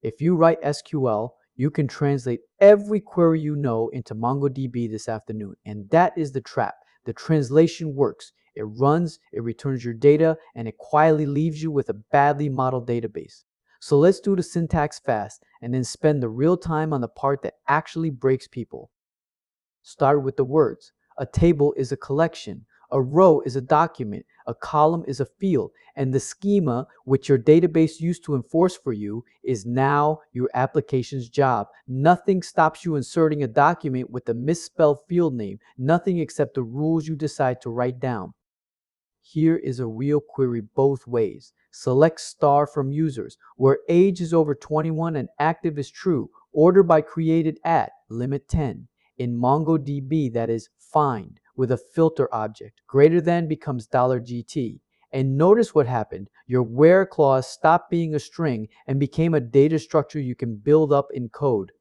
If you write SQL, you can translate every query you know into MongoDB this afternoon. And that is the trap. The translation works. It runs, it returns your data, and it quietly leaves you with a badly modeled database. So let's do the syntax fast and then spend the real time on the part that actually breaks people. Start with the words. A table is a collection. A row is a document. A column is a field. And the schema, which your database used to enforce for you, is now your application's job. Nothing stops you inserting a document with a misspelled field name. Nothing except the rules you decide to write down. Here is a real query both ways. Select star from users, where age is over 21 and active is true. Order by created at, limit 10. In MongoDB, that is find, with a filter object. Greater than becomes $GT. And notice what happened. Your where clause stopped being a string and became a data structure you can build up in code.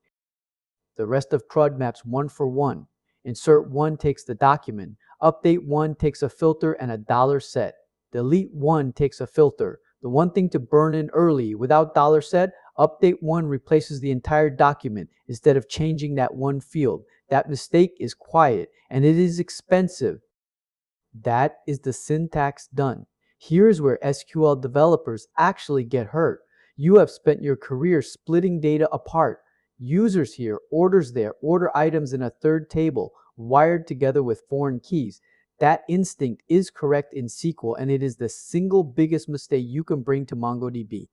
The rest of CRUD maps one for one. Insert one takes the document. Update one takes a filter and a $set. Delete one takes a filter. The one thing to burn in early without $set, update one replaces the entire document instead of changing that one field. That mistake is quiet and it is expensive. That is the syntax done. Here's where SQL developers actually get hurt. You have spent your career splitting data apart. Users here, orders there, order items in a third table, wired together with foreign keys. That instinct is correct in SQL, and it is the single biggest mistake you can bring to MongoDB.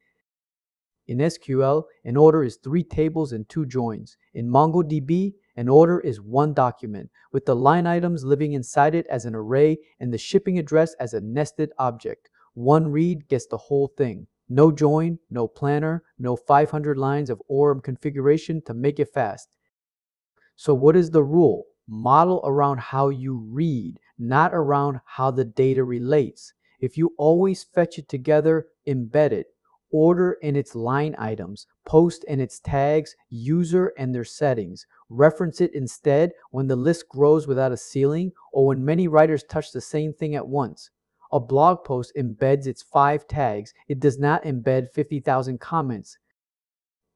In SQL, an order is 3 tables and 2 joins. In MongoDB, an order is 1 document, with the line items living inside it as an array and the shipping address as a nested object. One read gets the whole thing. No join, no planner, no 500 lines of ORM configuration to make it fast. So what is the rule? Model around how you read, not around how the data relates. If you always fetch it together, embed it. Order in its line items, post in its tags, user and their settings. Reference it instead when the list grows without a ceiling or when many writers touch the same thing at once. A blog post embeds its 5 tags. It does not embed 50,000 comments.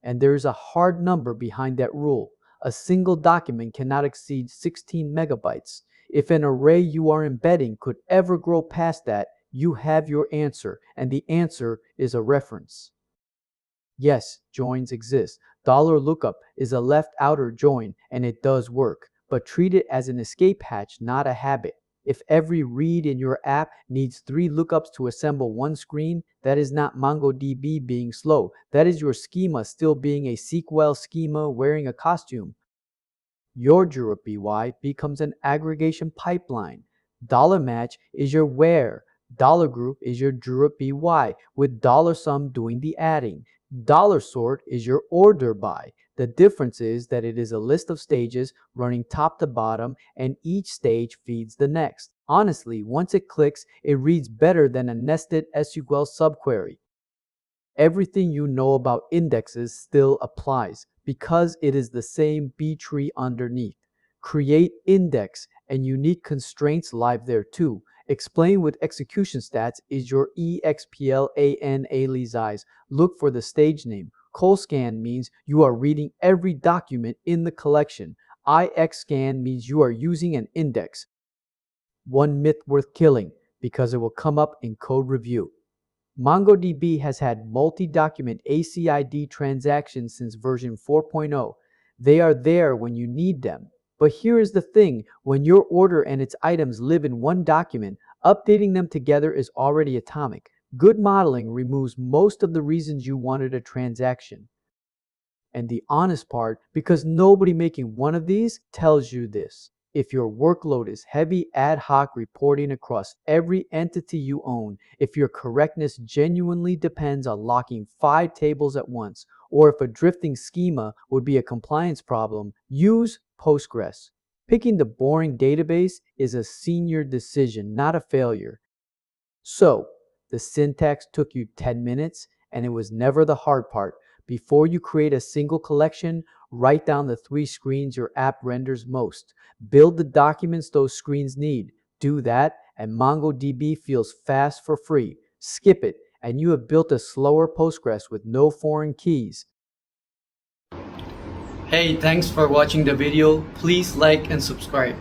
And there is a hard number behind that rule. A single document cannot exceed 16 megabytes. If an array you are embedding could ever grow past that, you have your answer, and the answer is a reference. Yes, joins exist. $lookup is a left outer join, and it does work, but treat it as an escape hatch, not a habit. If every read in your app needs 3 lookups to assemble one screen, that is not MongoDB being slow. That is your schema still being a SQL schema wearing a costume. Your $BY becomes an aggregation pipeline. $match is your where. $group is your $BY, with $sum doing the adding. $sort is your order by. The difference is that it is a list of stages running top to bottom, and each stage feeds the next. Honestly, once it clicks, it reads better than a nested SQL subquery. Everything you know about indexes still applies because it is the same B tree underneath. Create index and unique constraints live there too. Explain with execution stats is your explan alias. Look for the stage name. Colscan means you are reading every document in the collection. Ixscan means you are using an index. One myth worth killing because it will come up in code review. MongoDB has had multi-document ACID transactions since version 4.0. They are there when you need them. But here is the thing, when your order and its items live in one document, updating them together is already atomic. Good modeling removes most of the reasons you wanted a transaction. And the honest part, because nobody making one of these tells you this. If your workload is heavy ad hoc reporting across every entity you own, if your correctness genuinely depends on locking 5 tables at once, or if a drifting schema would be a compliance problem, use Postgres. Picking the boring database is a senior decision, not a failure. So, the syntax took you 10 minutes, and it was never the hard part. Before you create a single collection, write down the 3 screens your app renders most. Build the documents those screens need. Do that, and MongoDB feels fast for free. Skip it, and you have built a slower Postgres with no foreign keys. Hey, thanks for watching the video. Please like and subscribe.